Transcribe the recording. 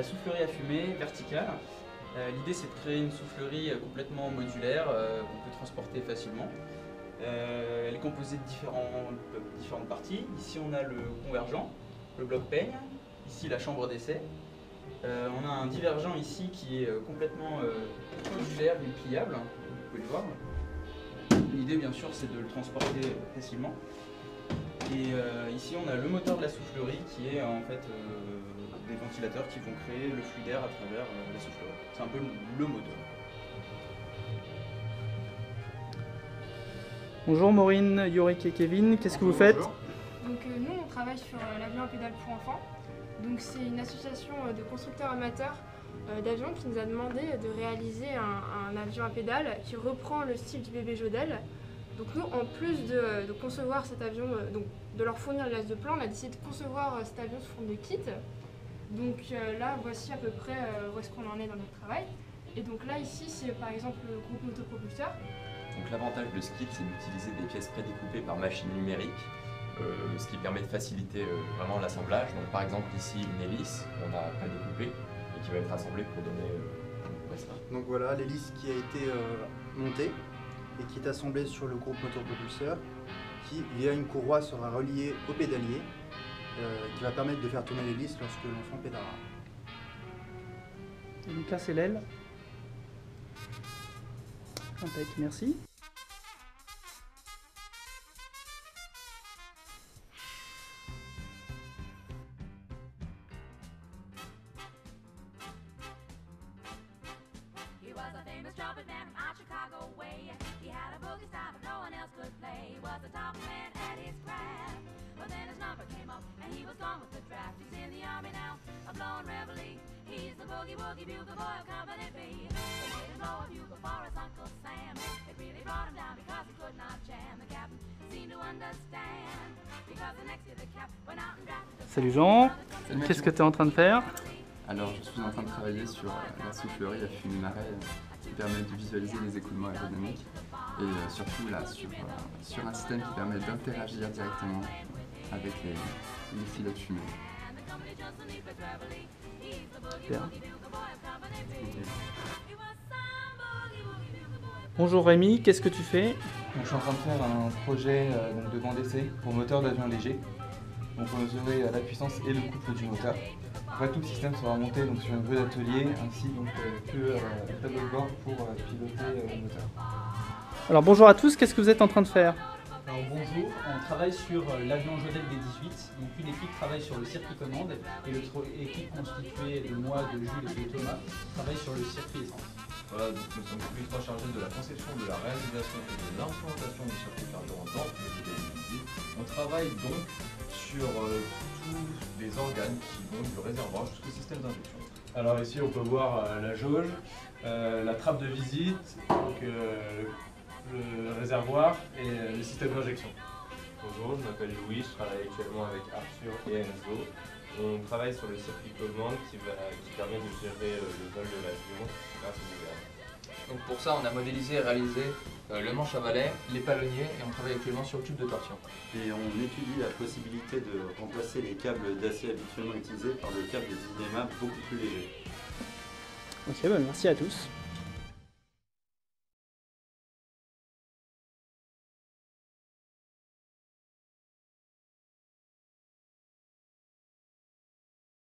la soufflerie à fumée verticale. L'idée c'est de créer une soufflerie complètement modulaire qu'on peut transporter facilement. Elle est composée de différentes parties. Ici on a le convergent, le bloc peigne, ici la chambre d'essai. On a un divergent ici qui est complètement modulaire et pliable, vous pouvez le voir. L'idée bien sûr c'est de le transporter facilement. Et ici on a le moteur de la soufflerie qui est en fait des ventilateurs qui vont créer le flux d'air à travers la soufflerie. C'est un peu le moteur. Bonjour Maureen, Yorick et Kevin, qu'est-ce que vous faites? Donc nous on travaille sur l'avion à pédale pour enfants. Donc c'est une association de constructeurs amateurs d'avions qui nous a demandé de réaliser un avion à pédale qui reprend le style du bébé Jodel. Donc nous, en plus de concevoir cet avion, donc de leur fournir le laisse de plan, on a décidé de concevoir cet avion sous forme de kit. Donc là, voici à peu près où est-ce qu'on en est dans notre travail. Et donc là, ici, c'est par exemple le groupe motopropulseur. Donc l'avantage de ce kit, c'est d'utiliser des pièces prédécoupées par machine numérique, ce qui permet de faciliter vraiment l'assemblage. Donc par exemple ici, une hélice qu'on a prédécoupée et qui va être assemblée pour donner ça. Donc voilà l'hélice qui a été montée et qui est assemblée sur le groupe motopropulseur qui, via une courroie, sera reliée au pédalier qui va permettre de faire tourner l'hélice lorsque l'enfant pédalera. Et donc là c'est l'aile. Impec, merci. He was a famous trumpet man from out Chicago way. He had a boogie style but no one else could play. He was a top man at his craft. But then his number came up and he was gone with the draft. He's in the army now, a blowing reveille. He's the boogie woogie bugle boy of Company B. They made him blow a bugle for his Uncle Sam. It really brought him down because he could not jam. The captain seemed to understand because the next year the cap went out and drafted. Salut Jean, qu'est-ce que tu es en train de faire? Alors je suis en train de travailler sur la soufflerie à fumée marée qui permet de visualiser les écoulements aérodynamiques et surtout là sur un système qui permet d'interagir directement avec les filets de fumée. Super. Bonjour Rémi, qu'est-ce que tu fais? Donc, je suis en train de faire un projet donc de banc d'essai pour moteur d'avion léger. Donc on mesurer la puissance et le couple du moteur. Après tout le système sera monté donc, sur une grue d'atelier ainsi donc, que le tableau de bord pour piloter le moteur. Alors bonjour à tous, qu'est-ce que vous êtes en train de faire? Alors bonjour, on travaille sur l'avion Jodel D18. Donc une équipe travaille sur le circuit commande et l'autre équipe constituée de moi, de Jules et de Thomas travaille sur le circuit essence. Voilà, donc nous sommes tous les trois chargés de la conception, de la réalisation et de l'implantation du circuit carburant dans le DD18. On travaille donc sur tous les organes qui vont du réservoir jusqu'au système d'injection. Alors ici on peut voir la jauge, la trappe de visite, donc, le réservoir et le système d'injection. Bonjour, je m'appelle Louis, je travaille actuellement avec Arthur et Enzo. On travaille sur le circuit commande qui permet de gérer le vol de l'avion grâce au gouvernement. Donc pour ça on a modélisé et réalisé le manche à balai, les palonniers et on travaille actuellement sur le tube de torsion. Et on étudie la possibilité de remplacer les câbles d'acier habituellement utilisés par des câbles de cinéma beaucoup plus légers. Ok, bah merci à tous.